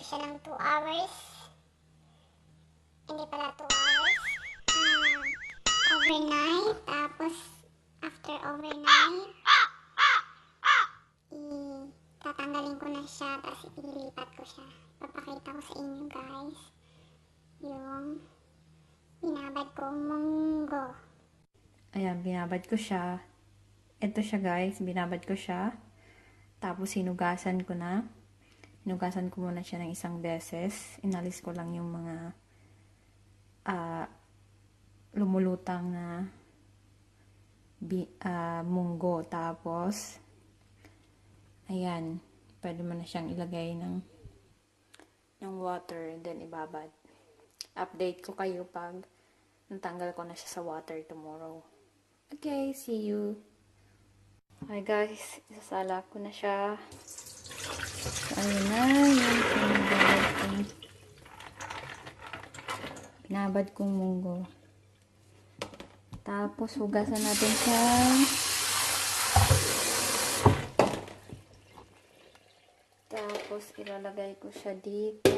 siya ng 2 hours. Hindi pala 2 hours. Overnight. Tapos, after overnight, tatanggalin ko na siya. Tapos, ililipat ko siya. Papakita ko sa inyo, guys. Yung binabad kong monggo. Ayan, binabad ko siya. Ito siya, guys. Binabad ko siya. Tapos, hinugasan ko na. Hinugasan ko muna siya ng isang beses. Inalis ko lang yung mga lumulutang na munggo. Tapos, ayan, pwede mo na siyang ilagay ng water, then ibabad. Update ko kayo pag natanggal ko na siya sa water tomorrow. Okay, see you. Hi guys, isasala ko na siya. So, ayun na, yung binabad kong munggo. Tapos, hugasan natin siya. Tapos, ilalagay ko siya dito.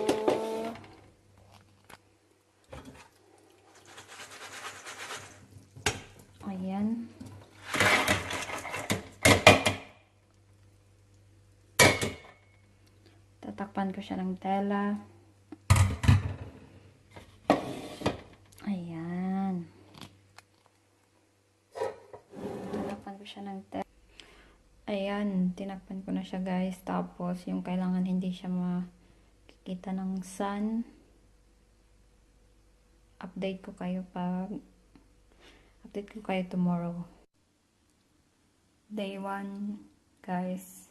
Ayan. Tatakpan ko siya ng tela. Ayan. Tatakpan ko siya ng tela. Ayan, tinakpan ko na siya guys. Tapos, yung kailangan hindi siya makikita ng sun. Update ko kayo tomorrow. Day 1, guys.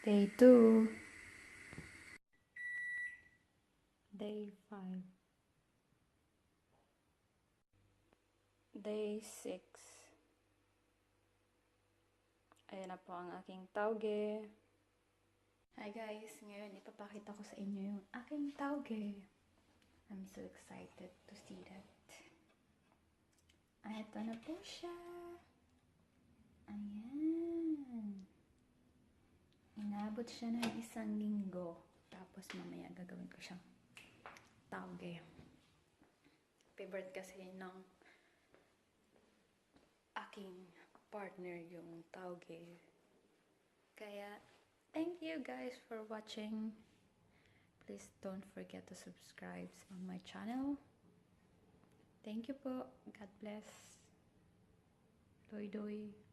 Day 2. Day 5. Day 6. Ayan na po ang aking toge. Hi guys, ngayon ipapakita ko sa inyo yung aking toge. I'm so excited to see that. Ito na po siya. Ayan. Inabot siya ng 1 linggo. Tapos mamaya gagawin ko siyang toge. Favorite kasi ng aking partner yung toge. Kaya, thank you guys for watching. Please don't forget to subscribe on my channel. Thank you po. God bless. Doy doy.